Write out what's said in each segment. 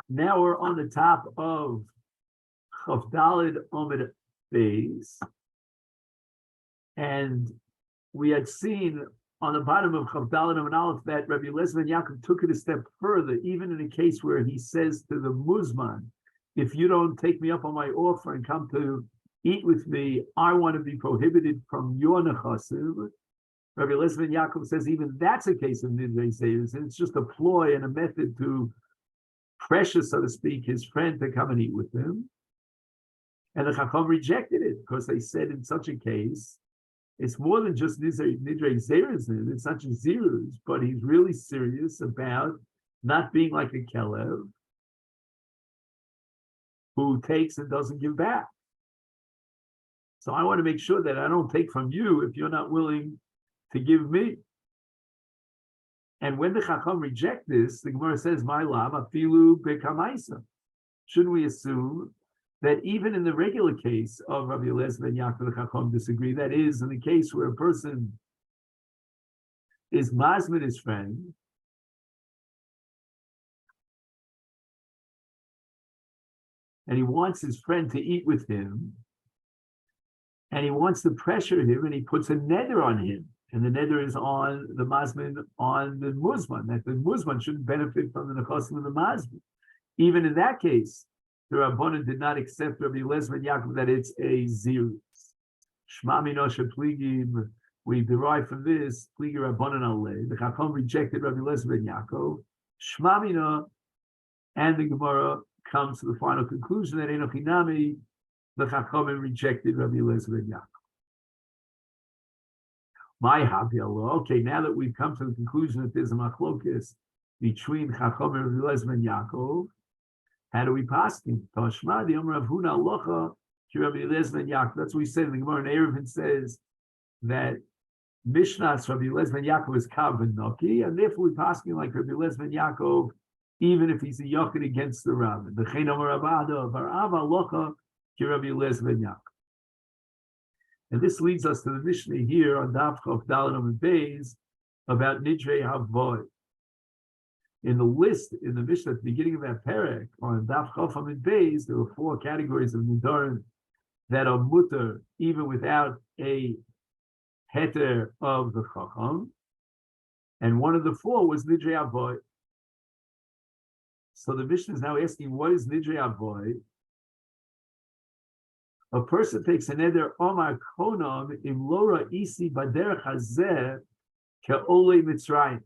Now we're on the top of Chav Daled Omid Beis, and we had seen on the bottom of Chav Daled Omid Aleph that Rabbi Eliezer ben Yaakov took it a step further, even in a case where he says to the Muzman, if you don't take me up on my offer and come to eat with me, I want to be prohibited from your nechasim. Rabbi Eliezer ben Yaakov says even that's a case of Nidrei Zayus, and it's just a ploy and a method to pressure, so to speak, his friend to come and eat with him. And the Chacham rejected it because they said in such a case, it's more than just Nidrei Zayus, it's not just Zirus, but he's really serious about not being like a Kelev who takes and doesn't give back. So I want to make sure that I don't take from you if you're not willing to give me. And when the Chacham reject this, the Gemara says, "My lam afilu bekamaisa." Shouldn't we assume that even in the regular case of Rabbi Eliezer ben Yaakov, the Chacham disagree? That is, in the case where a person is mazmid his friend, and he wants his friend to eat with him, and he wants to pressure him, and he puts a neder on him. And the neder is on the mazmin, on the muzman, that the muzman shouldn't benefit from the nechasim of the mazmin. Even in that case, the Rabbanan did not accept Rabbi Eliezer ben Yaakov that it's a zirus. Shma minoshe pligim, we derive from this, pligi Rabbanan alei. The Chacham rejected Rabbi Eliezer ben Yaakov. Shma mina, and the Gemara comes to the final conclusion that Enochinami, the Chachamim rejected Rabbi Eliezer ben Yaakov. My happy Allah. Okay, now that we've come to the conclusion that there's a machlokes between Chacham and Rabbi Eliezer ben Yaakov, how do we pass him? Tashma the Omer of Huna Alocha to Rabbi Eliezer ben Yaakov. That's what we said in the Gemara. And Eruvin says that Mishnah's Rabbi Eliezer ben Yaakov is Kav and Noki, and therefore we pass him like Rabbi Eliezer ben Yaakov, even if he's a Yochid against the Rabbin. The Chen Omer Abada Varav Alocha to Rabbi Eliezer ben Yaakov. And this leads us to the Mishnah here on Daf Chav Daled Amud Beis about Nidrei Havoy. In the list, in the Mishnah at the beginning of that parak, on Daf Chav Amud Beis, there were 4 categories of Nedarom that are mutter, even without a heter of the Chacham. And one of the 4 was Nidrei Havoy. So the Mishnah is now asking, what is Nidrei Havoy? A person takes a neder Omar Konam im Lora Isi Baderech Hazeh Ke'olei Mitzrayim.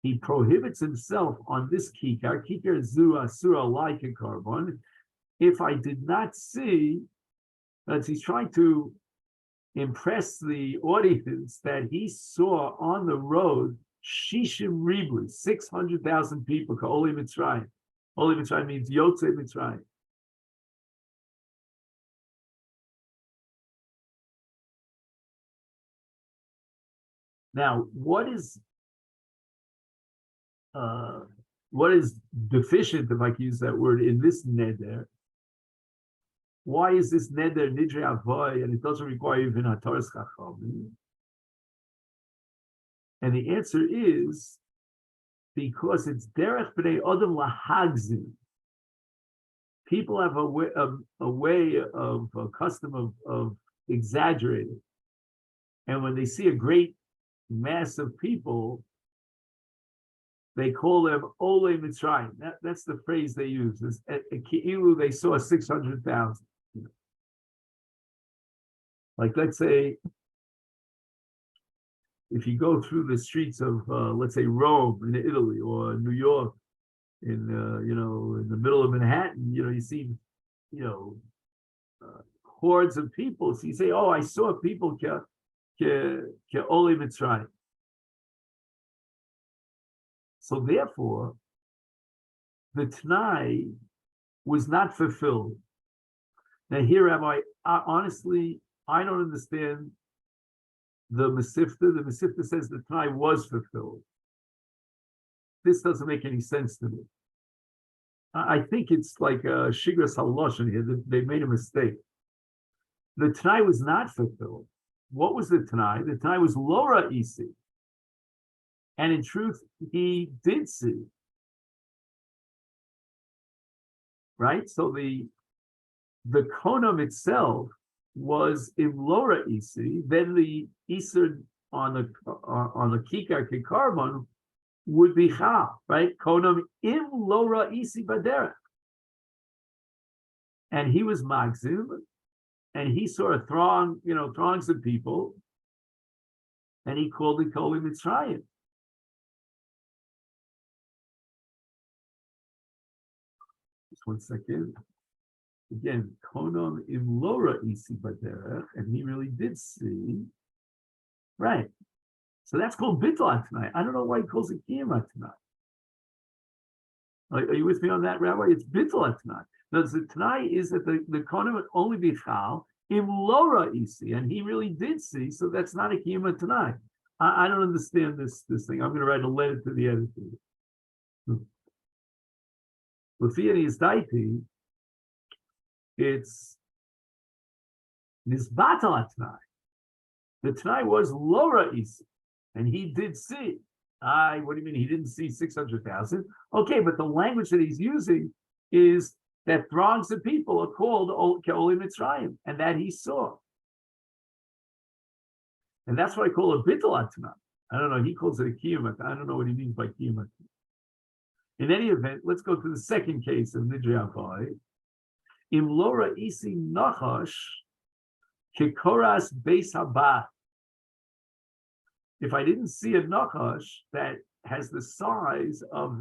He prohibits himself on this kikar zu asura like a carbon. If I did not see, that he's trying to impress the audience that he saw on the road Shishim Ribli, 600,000 people, Ke'olei Mitzrayim. Olei Mitzrayim means Yotzei Mitzrayim. Now, what is deficient, if I can use that word, in this neder? Why is this neder Nidrei Havoy and it doesn't require even Hataras Chacham? And the answer is because it's Derech B'nei Adam Lahagzim. People have a way of a custom of exaggerating, and when they see a great mass of people, they call them Olei Mitzrayim. That's the phrase they use. At Ki'ilu, they saw 600,000. Like, let's say, if you go through the streets of, let's say, Rome in Italy or New York, in the middle of Manhattan, you see, hordes of people. So you say, "Oh, I saw people Olei Mitzrayim." So therefore, the T'nai was not fulfilled. Now here, Rabbi, honestly, I don't understand the Masechet. The Masechet says the T'nai was fulfilled. This doesn't make any sense to me. I think it's like a Shigras Haloshen here. They made a mistake. The T'nai was not fulfilled. What was the T'nai? The T'nai was Lora Isi. And in truth, he did see. right? So the konam itself was imlora isi, then the isur on the kikar kikarbon would be chal, right? Konam imlora isi baderech. And he was magzim, and he saw a throng, throngs of people, and he called it Kol Mitzrayim. Just 1 second. Again, Konam imlora isi baderech, and he really did see, right? So that's called bittul tonight. I don't know why he calls it kiyama tonight. Are you with me on that, Rabbi? It's bittul tonight. The tonight is that the Konam would only be chal imlora isi, and he really did see. So that's not a kiyama tonight. I don't understand this thing. I'm going to write a letter to the editor. L'fi is daiti. It's nisbatal tonight. The tonight was lora isi, and he did see. What do you mean he didn't see 600,000? Okay, but the language that he's using is that throngs of people are called Ke'oli Mitzrayim, and that he saw. And that's why I call it bittul atma. I don't know, he calls it a kiyumat. I don't know what he means by kiyumat. In any event, let's go to the second case of Nidrei Avai. Im lora isi nachash kikoras beis haba. If I didn't see a nachash that has the size of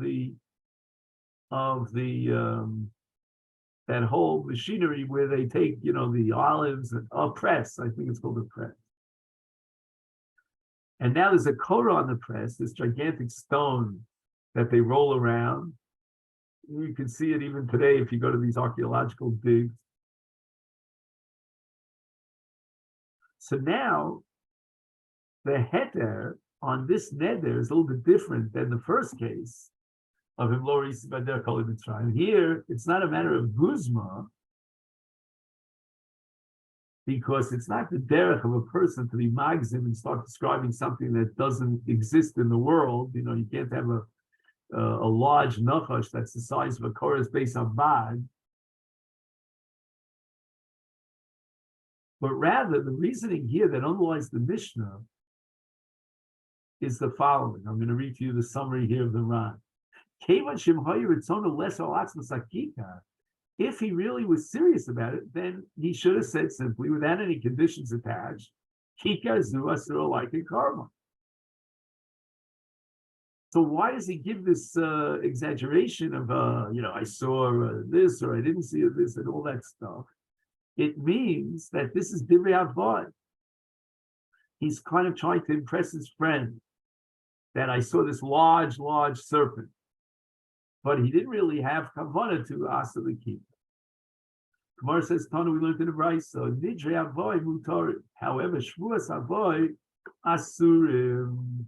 that whole machinery where they take, the olives and a press, I think it's called a press. And now there's a korah on the press, this gigantic stone that they roll around. You can see it even today if you go to these archaeological digs. So now the heter on this neder is a little bit different than the first case of Imlor Isi Bader Kol Mitzrayim. Here, it's not a matter of guzma, because it's not the derech of a person to be magzim and start describing something that doesn't exist in the world. You can't have a large nachash that's the size of a chorus based on bag. But rather, the reasoning here that underlies the Mishnah is the following. I'm going to read to you the summary here of the Ran. If he really was serious about it, then he should have said simply, without any conditions attached, Kika zu asur like a karma. So why does he give this exaggeration of, I saw this or I didn't see this and all that stuff? It means that this is divrei avad. He's kind of trying to impress his friend that I saw this large serpent. But he didn't really have kavanah to asa the keeper. Gemara says, Tanu, we learned in the Brayso, Nidrei Avoy mutar. However, Shvuas Avoy asurim.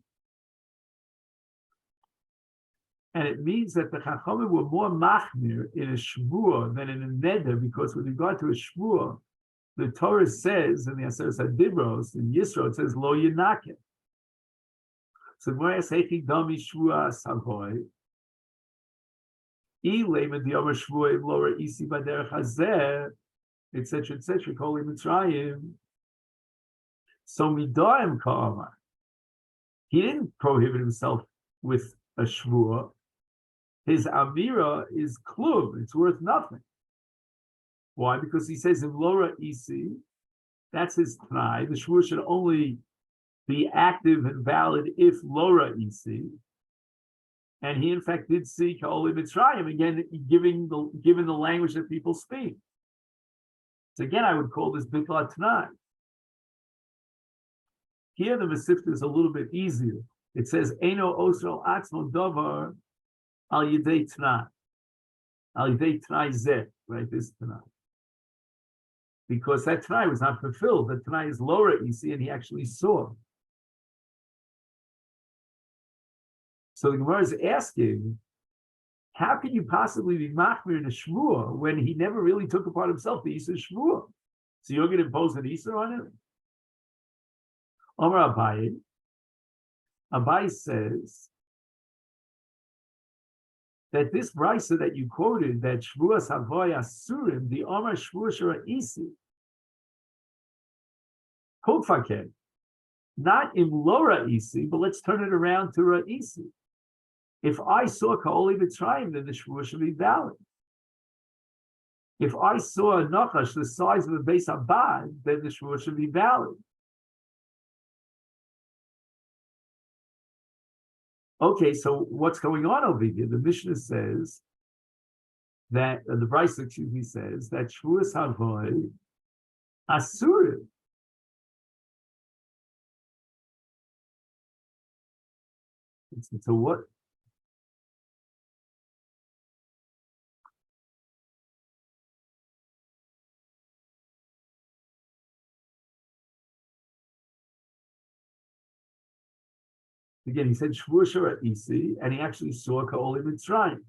And it means that the Chachamim were more machmir in a shvua than in a neder, because with regard to a shvua, the Torah says in the Aseret Hadibros, in Yisro, it says, Lo Yinaket. So Gemara says, Hechi Dami Shvuas Avoy. Etc., Kol Mitzrayim. So Midarim Ka'amar. He didn't prohibit himself with a shvua. His amira is klum; it's worth nothing. Why? Because he says in Lora Isi, that's his t'nai. The shvua should only be active and valid if Lora Isi. And he, in fact, did see Ka'oli Mitzrayim, again, given the language that people speak. So again, I would call this Bikla Tanai. Here, the Masechet is a little bit easier. It says, Eino Osro Atzmo Davar Al Yidei Tanai. Al Yidei Tanai Zeh, right? This Tanai. Because that Tanai was not fulfilled. The Tanai is lower, you see, and he actually saw. So the Gemara is asking, how can you possibly be machmir in a shvua when he never really took upon himself the Isur shvua? So you're going to impose an Isur on him? Omar Abaye. Abaye says that this brisa that you quoted, that Shvuas Havoy Asurim, the Omar Shvuas Isi, Kofake, not in Lora Isi, but let's turn it around to Ra'isi. If I saw Ka'oli B'Tzrayim, then the Shvuah should be valid. If I saw a Nachash the size of a Beis Abad, then the Shvuah should be valid. Okay, so what's going on over here? The Mishnah says that, the Brisa, excuse me, says that Shvuas Havoy Asurim. So what? Again, he said Shvuah Shara Isi, and he actually saw Ka'oli Mitzrayim.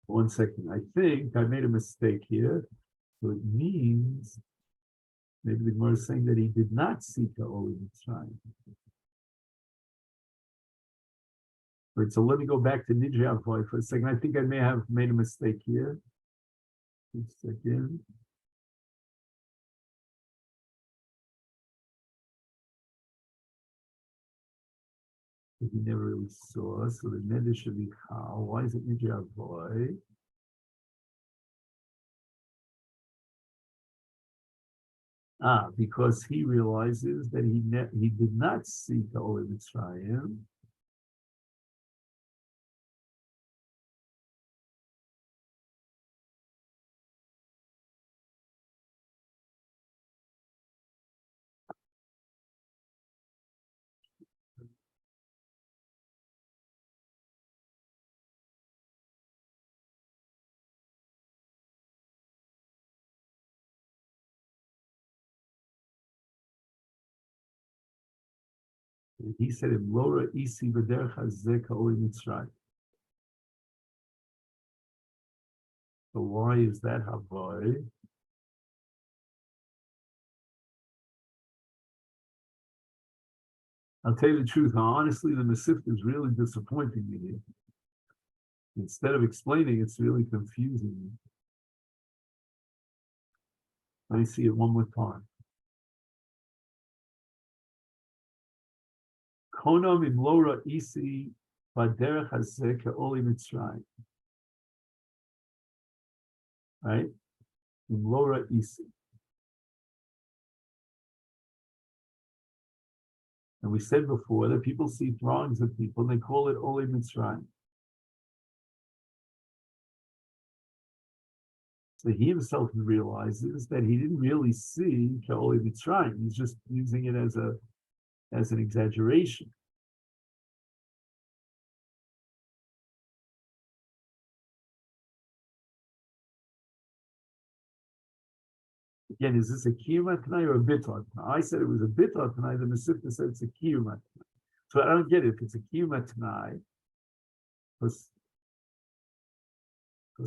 One second, I think I made a mistake here. So it means maybe the Gemara is saying that he did not see Ka'oli Mitzrayim. Right, so let me go back to Nidri Avoy for a second. I think I may have made a mistake here. Just a second. He never really saw, so the Neder should be how? Why is it Nidri Avoy? Because he realizes that he did not see Ka'oli Mitzrayim. He said, "Im Lora isi v'derech hazeh Ka'oli Mitzrayim." So why is that Havoy? I'll tell you the truth. Honestly, the Masechet is really disappointing me here. Instead of explaining, it's really confusing me. Let me see it one more time. Konam im Lora isi v'derech hazeh Ka'oli Mitzrayim. Right? In Lora Isi. And we said before that people see throngs of people and they call it Ole Mitzrayim. So he himself realizes that he didn't really see Ole Mitzrayim. He's just using it as an exaggeration. Again, is this a kiyumat tanai or a bitot? I said it was a bitot tanai. The Masechet said it's a kiyumat tanai. So I don't get it. If it's a kiyumat tanai, because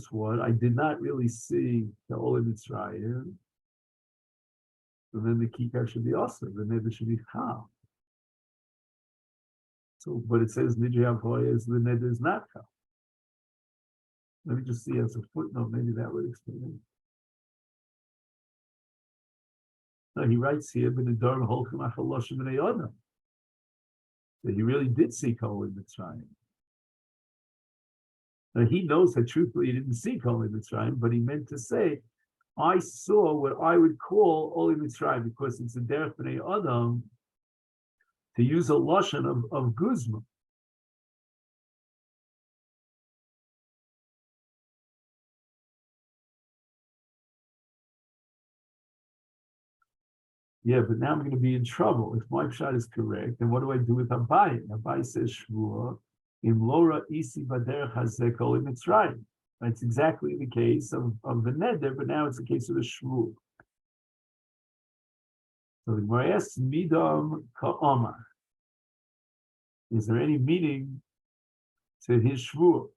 what? I did not really see the Ole Mitzrayim. So then the kikar should be also. The neder should be chal. So, but it says Nidri Avoy is the neder is not chal. Let me just see as a footnote. Maybe that would explain it. No, he writes here, Nedarom holchem achaloshim b'nei Adam, that he really did see Ka'oli Mitzrayim. Now he knows that truthfully he didn't see Ka'oli Mitzrayim, but he meant to say, I saw what I would call Ole Mitzrayim, because it's a derech b'nei Adam to use a lashon of guzma. Yeah, but now I'm going to be in trouble. If my pshat is correct, then what do I do with Abai? Abai says Shvuah, Im Lora isi baderech hazeh Ka'oli Mitzrayim. It's exactly the case of the neder, but now it's the case of the Shvuah. So the Gemara asks, Midam Ka'omar. Is there any meaning to his shvur?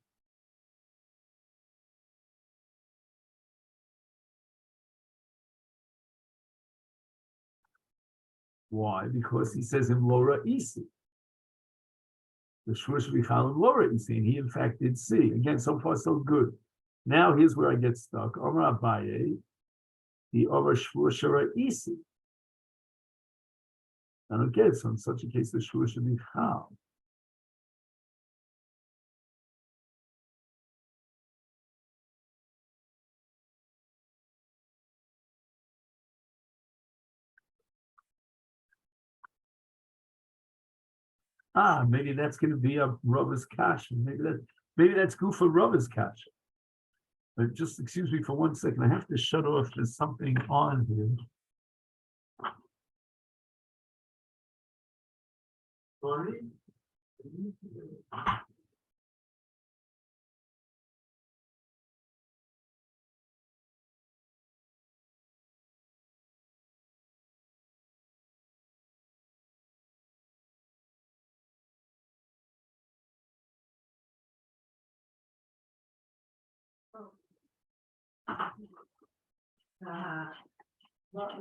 Why? Because he says in Lora Isi. The shvur should be chal in Lora Isi, and he in fact did see. Again, so far so good. Now here's where I get stuck. Omar Abaye, the Omar shvur shara Isi. I don't get it. So in such a case, the shvur should be chal. Maybe that's going to be a Rava's kasha. Maybe that's good for Rava's kasha. But just excuse me for 1 second. I have to shut off. There's something on here. Sorry.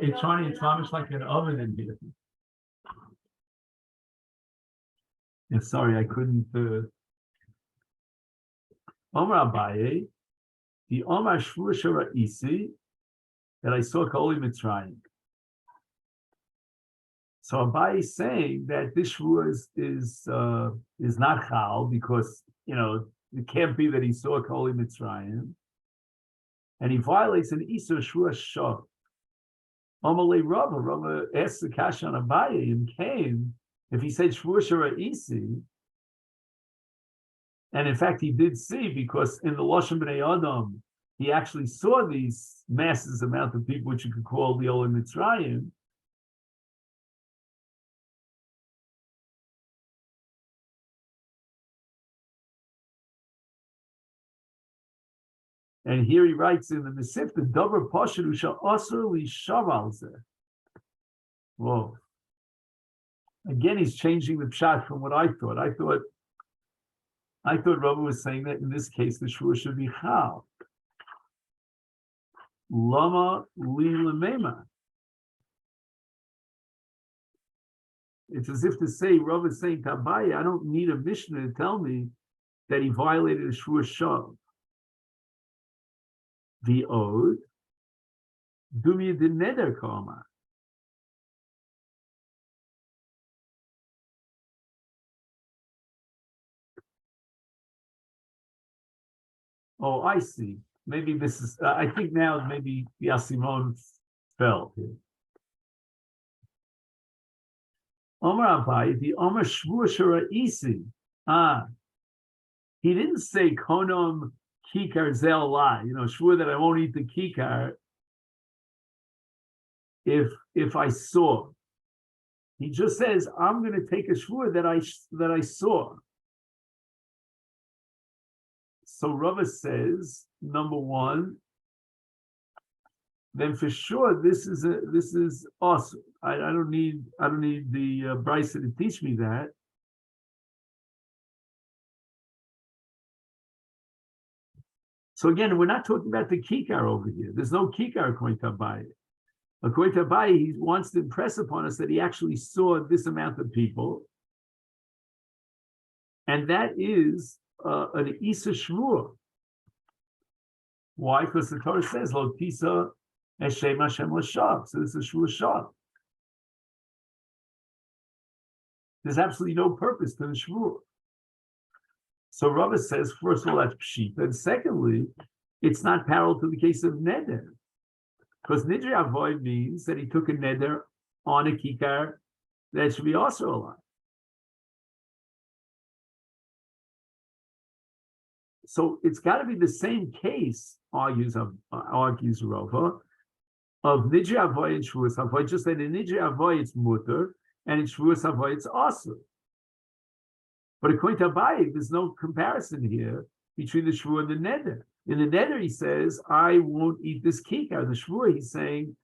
It's almost like an oven in here. Yeah, sorry, I couldn't. Omar Abaye, the Omar Shvur Shara Isi, that I saw Koli Mitzrayim. So Abaye is saying that this shvur is not chal because it can't be that he saw Koli Mitzrayim, and he violates an Isur Shvur Shah. Amalei Rava asked the kasha on Abaye and came. If he said Shvur Shara Isi, and in fact he did see, because in the Lashon B'nai Adam he actually saw these masses amount of people which you could call the Olam Mitzrayim. And here he writes in the Masechet, the Dover Posher shall also li shaval zeh. Whoa. Again, he's changing the pshat from what I thought. I thought Rabbi was saying that in this case the shvur should be chal. Lama li lemema. It's as if to say, Rabbi is saying to Abaye, I don't need a Mishnah to tell me that he violated a shvur shav. The ode, Dumi the Neder Kama. Oh, I see. Maybe this is, I think now maybe Yasimon fell here. Omar Abaye, the Omar Shvur Shara Isi. He didn't say Konom Kikar Zel La, shvur that I won't eat the Kikar if I saw. He just says, I'm going to take a shvur that I saw. So Rava says, number one, then for sure this is awesome. I don't need the Brisa to teach me that. So again, we're not talking about the kikar over here. There's no kikar according to Abaye. According to Abaye, he wants to impress upon us that he actually saw this amount of people, and that is an Isa Shvur. Why? Because the Torah says, Lo Tisa Eshem Hashem L'Shav. So this is Shvur Shav. There's absolutely no purpose to the Shvur. So Rava says, first of all, that's Pshita. And secondly, it's not parallel to the case of Neder. Because Nidri Avoid means that he took a Neder on a Kikar that should be also alive. So it's got to be the same case, argues Rava, of Nidri Avoid and Shvuas Avoid, just that in Nidri Avoid it's Mutter, and in Shvuas Avoid it's also. But according to Abaye, there's no comparison here between the Shvur and the Neder. In the Neder, he says, I won't eat this kikar. The Shvur, he's saying,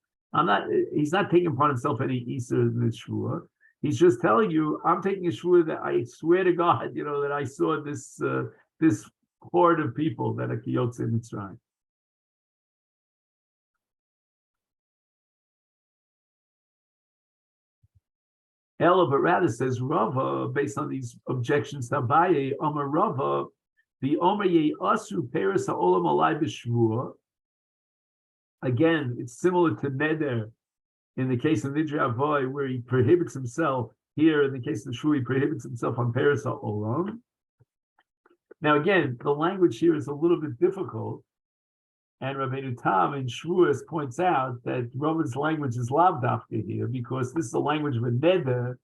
He's not taking upon himself any Easter in this Shvua. He's just telling you, I'm taking a Shvua that I swear to God, that I saw this horde of people that are Kiyotze Mitzrayim. Ella, but rather says Rava, based on these objections to Abaye, Omer Rava, the Omer Ye Asu Peres HaOlam Alai B'Shvua. Again, it's similar to Neder in the case of Nidre Avoy, where he prohibits himself. Here, in the case of the Shvua, he prohibits himself on Peres HaOlam. Now, again, the language here is a little bit difficult, and Rabbeinu Tam in Shvuas points out that Rava's language is lav dafka here, because this is the language of a neder,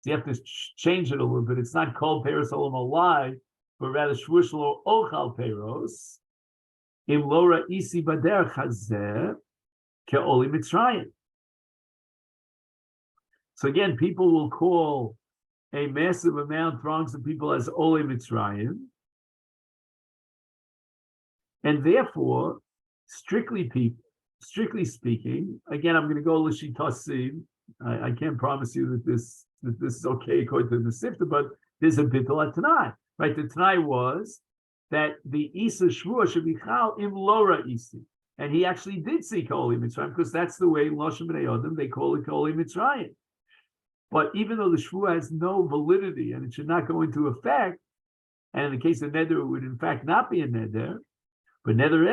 so you have to change it a little bit. It's not called Peres Olam Alai, but rather Shvuas lo ochal peros, im lora isi bader chazeh, ke'oli Mitzrayim. So again, people will call a massive amount, throngs of people as Ole Mitzrayim, and therefore, strictly speaking, again, I'm going to go l'shitasim. I can't promise you that this is okay according to the Sifta, but there's a bittul at Tanai, right? The Tanai was that the Isa Shvua should be chal im lora isi, and he actually did see Koli Mitzrayim because that's the way Loshem B'nei Adam they call it Koli Mitzrayim. But even though the Shvua has no validity and it should not go into effect, and in the case of Neder, it would in fact not be a Neder, but Neder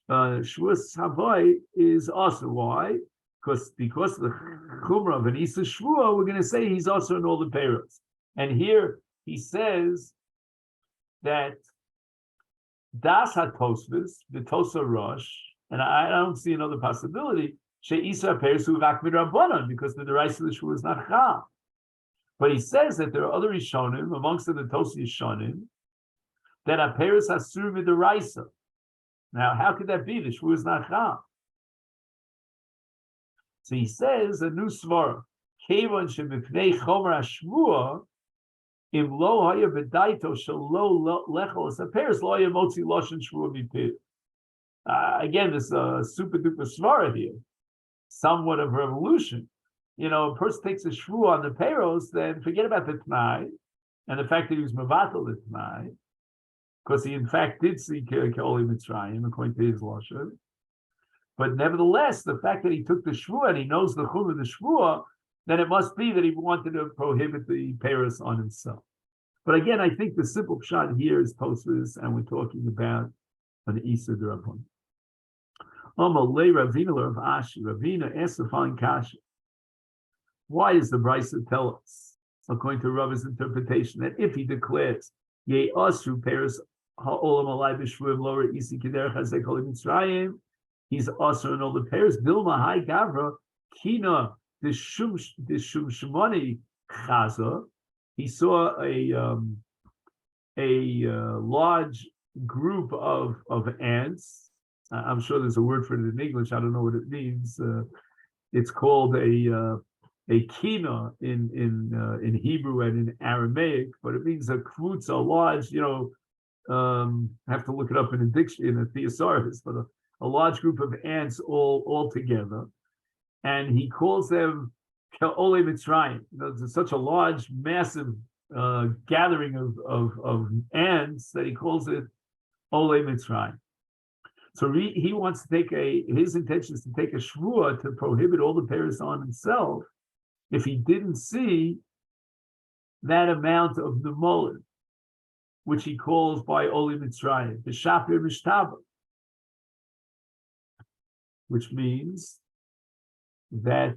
Shvuas Havoy is also why? Because the Chumrah of an Isa Shvua, we're going to say he's also in all the Peros. And here he says that Das HaTosfos, the Tosa Rosh, and I don't see another possibility, She Isa Peros Uvak Midrabanan, because the Derais of the Shvua is not Chal. But he says that there are other Rishonim, amongst them the Tosa Rishonim, that are Peros Asur Midaraisa. Now, how could that be? The Shvua is not Chal. So he says a new svara. Kevon shebifnei chomer hashvua im lo haya b'daito shelo lechol esaperes lo haya motzi loshen shvua mipir. Again, this super duper svara here, somewhat of revolution. A person takes a shvua on the peros, then forget about the t'nai and the fact that he was mevatel the t'nai, because he in fact did see Ke'oli Mitzrayim according to his lashon. But nevertheless, the fact that he took the shvua and he knows the chum of the shvua, then it must be that he wanted to prohibit the peros on himself. But again, I think the simple shot here is Tosfos, and we're talking about an Isa D'Rabbanan. Amalei Ravina of Ashi. Ravina asked the following kasha. Why does the Brisa tell us, according to Rava's interpretation, that if he declares Ye Asu Peros Ha'olam Alai B'Shvuim Lower Isi Kiderech Hazeh Kol Mitzrayim, he's also in all the pairs. Dilma Hai Gavra Kina the Shumshmani Chaza. He saw a large group of ants. I'm sure there's a word for it in English. I don't know what it means. It's called a kina in Hebrew and in Aramaic, but it means a kvutz, a large. Have to look it up in a dictionary, in a thesaurus, but a large group of ants all together, and he calls them Ke'ole Mitzrayim. There's such a large, massive gathering of ants that he calls it Ole Mitzrayim. So he wants to take his intention is to take a shvua to prohibit all the peros on himself if he didn't see that amount of the mullet, which he calls by Ole Mitzrayim, the Shapir Mishtaba, which means that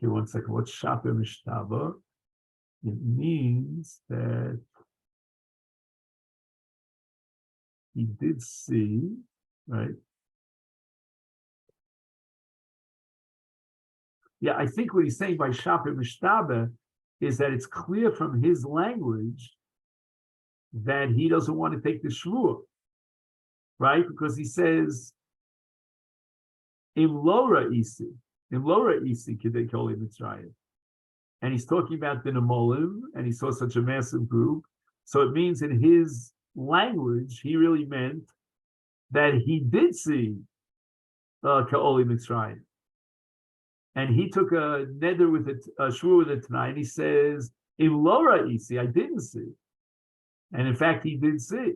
one second, what's Shapir Mishtaba? It means that he did see, right? Yeah, I think what he's saying by Shapir Mishtaba is that it's clear from his language that he doesn't want to take the shvua, right? Because he says, Im Lora Isi Kidei Koli Mitzrayim. And he's talking about the Nemolim, and he saw such a massive group. So it means in his language, he really meant that he did see Ka'oli Mitzrayim. And he took a neder with a shvur with it tonight, and he says, "In Lora Isi, I didn't see." And in fact, he did see.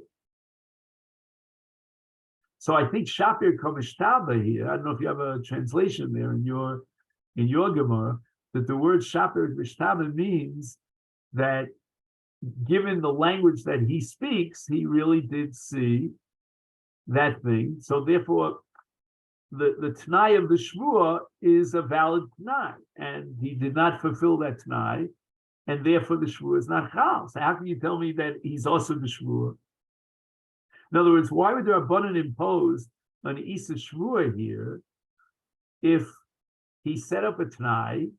So I think Shapir Komishtaba here, I don't know if you have a translation there in your Gemara, that the word Shapir Komishtaba means that given the language that he speaks, he really did see that thing. So therefore, the Tanai of the Shvua is a valid Tanai, and he did not fulfill that Tanai, and therefore the Shvua is not Chal. So how can you tell me that he's also the Shvua? In other words, why would the Rabbanan impose an Isa Shvua here if he set up a Tanai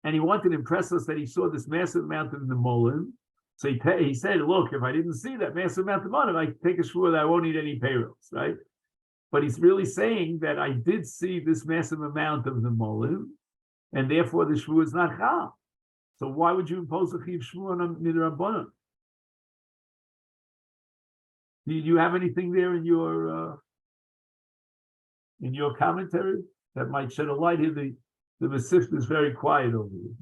and he wanted to impress us that he saw this massive amount of the Molim? So he said, look, if I didn't see that massive amount of Molim, I take a Shvua that I won't need any payrolls, right? But he's really saying that I did see this massive amount of the Molim, and therefore the Shvua is not Chal. So why would you impose a Chiv Shvua on Nedarom? Do you have anything there in your commentary that might shed a light here? The Masechet is very quiet over here.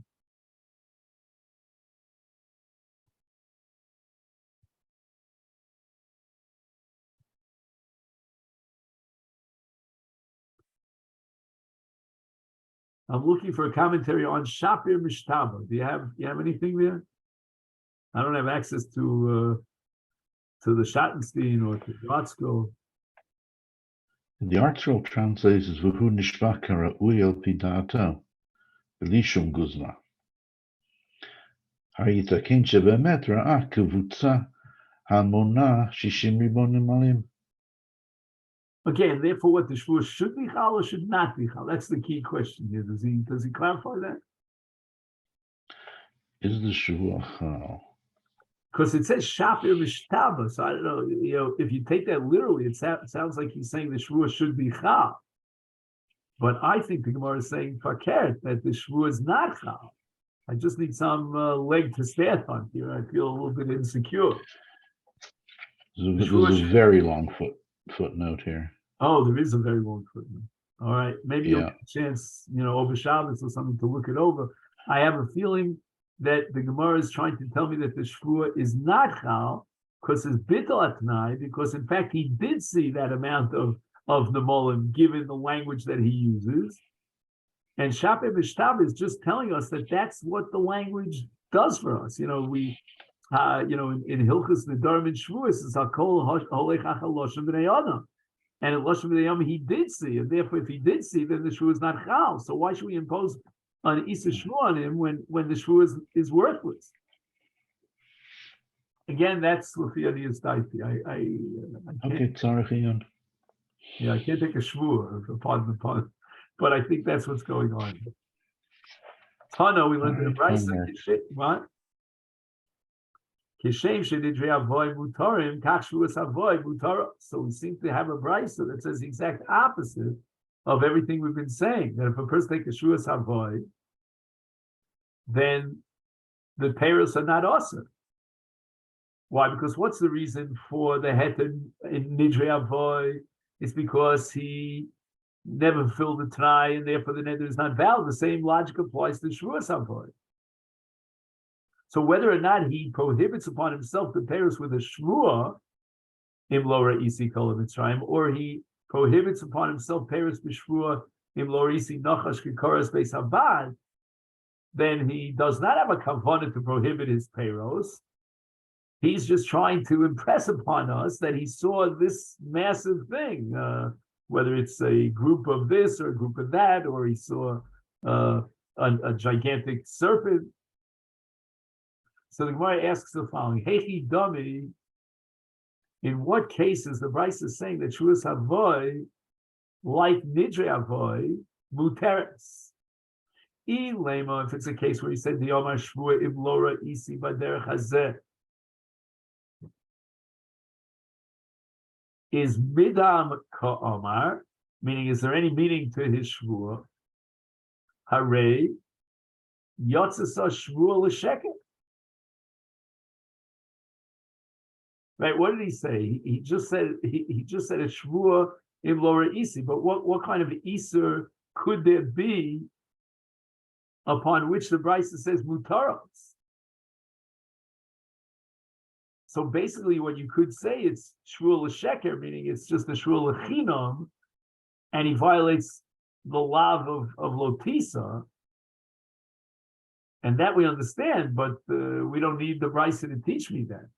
I'm looking for a commentary on Shapir Mishtaba. Do you have anything there? I don't have access to the Schattenstein or to the Artscroll. The Artscroll translates as V'hu nishvakara uyel pidato b'lishum guzla. Haritakin shebemet ra'ah kevutza hamona shishim ribonim alim. Okay, and therefore what the Shvua should be Chal or should not be Chal? That's the key question here. Does he clarify that? Is the Shvua Chal? Because it says Shapir Mishtaba, so I don't know, if you take that literally, it sounds like he's saying the Shvua should be Chal. But I think the Gemara is saying Fakert, that the Shvua is not Chal. I just need some leg to stand on here. I feel a little bit insecure. There's a very long footnote here. Oh, there is a very long footnote. All right, maybe you'll get a chance, over Shabbos or something to look it over. I have a feeling that the Gemara is trying to tell me that the Shvua is not Chal because it's Bittul Atnai, because in fact he did see that amount of the Molim given the language that he uses. And Shapir B'Shtab is just telling us that that's what the language does for us. In Hilchus Nedarom and Shvuos, it's Hakol Holech Achal Loshem B'nei Adam. And in Loshem B'nei Adam he did see, and therefore if he did see, then the Shvua is not Chal. So why should we impose an Isa Shvua on him when the Shvua is worthless? Again, that's Lefiani's Daiti. I can't. Okay, Yeah, I can't take a Shvua, pardon the pun. But I think that's what's going on. Tana, we learned in the Brisa. What? So we seem to have a Brisa that says the exact opposite of everything we've been saying. That if a person takes a Shuas Havoy, then the payros are not awesome. Why? Because what's the reason for the het in Nidrei Avoy? It's because he never filled the Tanai, and therefore the neder is not valid. The same logic applies to Shuas Havoy. So whether or not he prohibits upon himself the payros with a Shvua, im Lora Isi Kol Mitzrayim, or he prohibits upon himself payros b'Shvua im Lora Isi Nachash Kikoras Beis Habad, then he does not have a kavanah to prohibit his payros. He's just trying to impress upon us that he saw this massive thing, whether it's a group of this or a group of that, or he saw a gigantic serpent. So the Gemara asks the following: Heichi Dami, in what cases the Brisa is saying that Shuas Havoy, like Nidrei Havoy, Muteres? Lema, if it's a case where he said the Yomar Shvua Im Lora Isi Baderech Hazeh, is Midam Ka'omar, meaning is there any meaning to his Shvua? Hare Yotzasa Shvua L'Sheket. Right? What did he say? He just said he just said a shvua in Laura Isi. But what kind of Iser could there be upon which the Brisa says mutaros? So basically, what you could say it's shvua l'sheker, meaning it's just a shvua l'chinam, and he violates the lav of lotisa, and that we understand, but we don't need the Brisa to teach me that.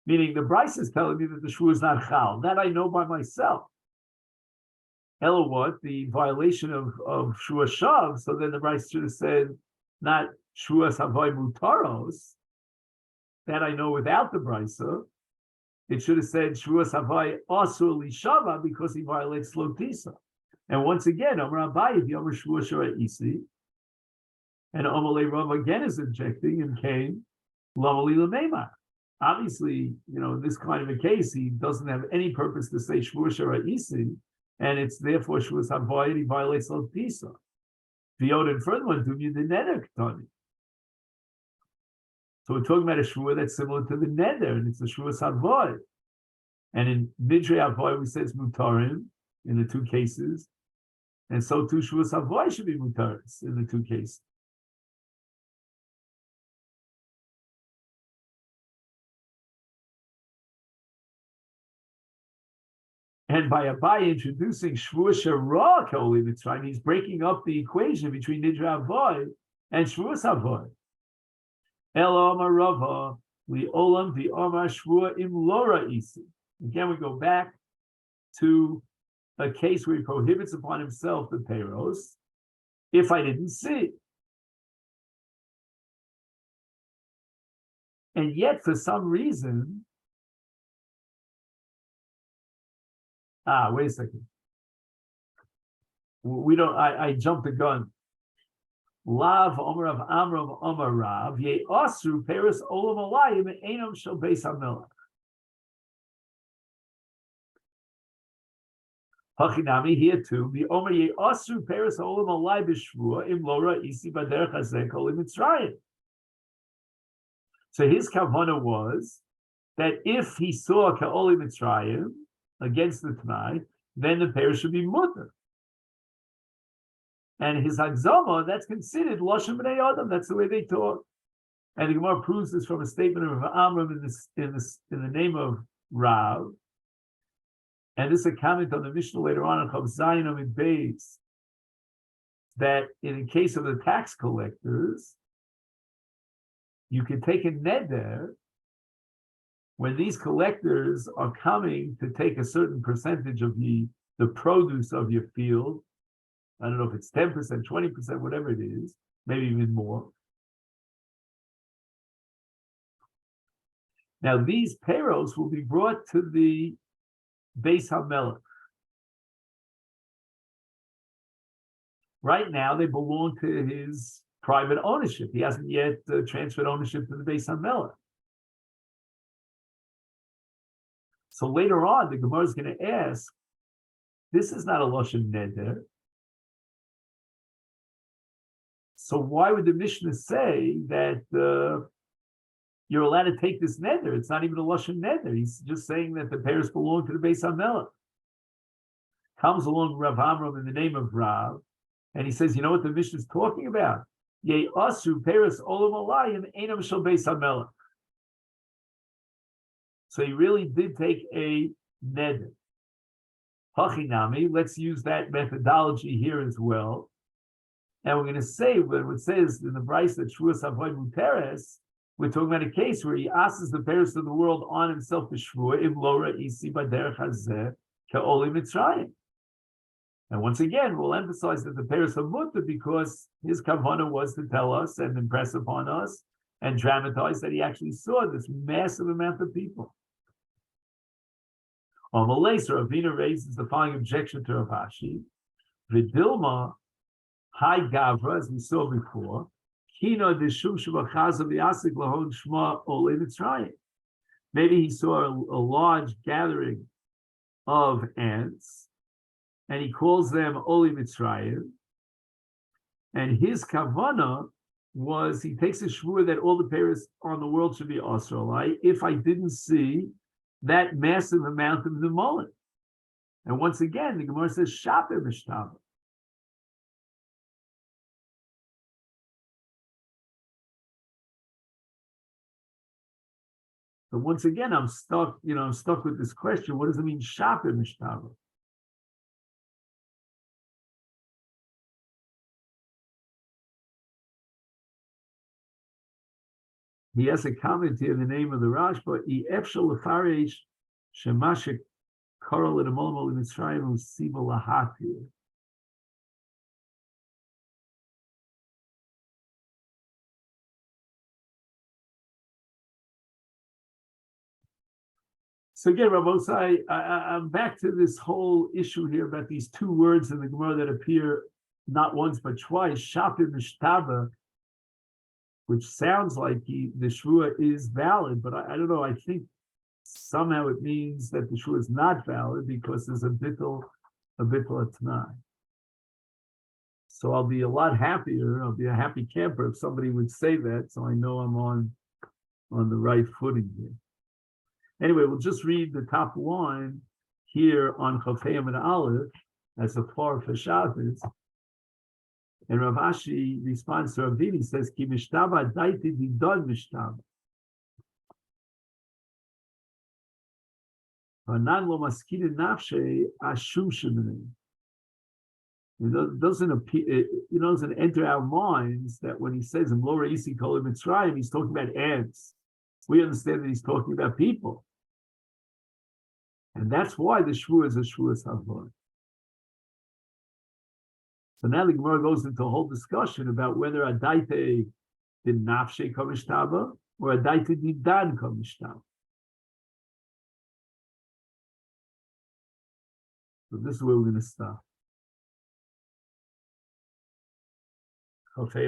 Meaning the Brisa is telling me that the shvua is not chal. That I know by myself. Ella what? The violation of shvua shav. So then the Brisa should have said not shvua havai mutaros. That I know without the Brisa. It should have said shvua havai asur lishava because he violates lotisa. And once again, Amar Abaye Yomer shvua shara isi, and Amalei Rav again is objecting and came lamali lemema. Obviously, in this kind of a case, he doesn't have any purpose to say shvua shara isi, and it's therefore shvua havai, he violates lotisa. V'yod and furthermore, do you the neder ktani? So we're talking about a shvua that's similar to the neder, and it's a shvua havai. And in midrei havai, we say it's mutarim in the two cases, and so too shvua havai should be mutaris in the two cases. And by Abaye introducing shvua shara k'oli mitzrayim, he's breaking up the equation between nidra avoy and shvua avoy. Elo amar Rava li'olam v'amar shvua im lora isi. Again, we go back to a case where he prohibits upon himself the peiros if I didn't see. And yet, for some reason, wait a second. We don't. I jumped the gun. Lav Omer of Amram Omer Rav Ye Osru Paris Olam Alayim Einam Shel Beis Hamelach. Hachinami here too. The Omer Ye Osru Paris Olam Alayim B'Shvua Im Lora Isi Baderech Hazeh Kol Mitzrayim. So his kavana was that if he saw Ka'oli Mitzrayim against the Tanai, then the pair should be mutter. And his hagzama, that's considered Lashon B'nai Adam. That's the way they taught. And the Gemara proves this from a statement of Amram in the name of Rav. And this is a comment on the Mishnah later on in Chav Zayin Amid Beis, that in the case of the tax collectors, you can take a neder when these collectors are coming to take a certain percentage of the produce of your field. I don't know if it's 10%, 20%, whatever it is, maybe even more. Now, these peiros will be brought to the Beis HaMelech. Right now, they belong to his private ownership. He hasn't yet transferred ownership to the Beis HaMelech. So later on, the Gemara is going to ask, this is not a Lashon Neder. So why would the Mishnah say that you're allowed to take this neder? It's not even a Lashon neder. He's just saying that the pairs belong to the Beis HaMelech. Comes along Rav Amram in the name of Rav, and he says, you know what the Mishnah is talking about? Ye asu peiros olam alayim einam shel Beis HaMelech. So he really did take a neder. Hachinami, let's use that methodology here as well. And we're going to say, when it says in the Bryce that Shvuas Avoid Muteres, we're talking about a case where he asks the parents of the world on himself to Shvua, Im Lora Isi Baderech Hazeh Ka'oli Mitzrayim. And once again, we'll emphasize that the parents of Mutter because his kavanah was to tell us and impress upon us and dramatize that he actually saw this massive amount of people. On the laser, Avina raises the following objection to Rav Ashi. Vidilma Hi Gavra, as we saw before, Kino Deshum Shabachaz Yasik Lahon Shma Ole Mitzrayim. Maybe he saw a large gathering of ants, and he calls them Ole Mitzrayim, and his kavana was he takes a shvur that all the payers on the world should be Australite if I didn't see that massive amount of the mullet. And once again, the Gemara says shaper mishtava. So once again, I'm stuck with this question. What does it mean, shaper mishtava? He has a comment here in the name of the Rashba. Efshel lefarish shemashik karal in a molmol in Mitzrayim usiba lahatir. So again, Rabbosai, I'm back to this whole issue here about these two words in the Gemara that appear not once but twice, Shapir Mishtaba, which sounds like the Shvua is valid, but I don't know, I think somehow it means that the Shvua is not valid because there's a bittul atnai. So I'll be a lot happier, I'll be a happy camper if somebody would say that, so I know I'm on the right footing here. Anyway, we'll just read the top line here on Chafayim and Aleph as a far for Shabbos. And Rav Ashi responds to Rav Dini, says, Ki mishtaba daiti didon mishtaba. Hanan lo maskinin nafshe ashum shemenim. It doesn't enter our minds that when he says in Lo Reisi Kol Mitzrayim, he's talking about ants. We understand that he's talking about people. And that's why the Shvua is a Shvua Savor. So now the Gemara goes into a whole discussion about whether a daite did nafshe komishtaba or a daite did dan komishtaba. So this is where we're going to stop. Okay,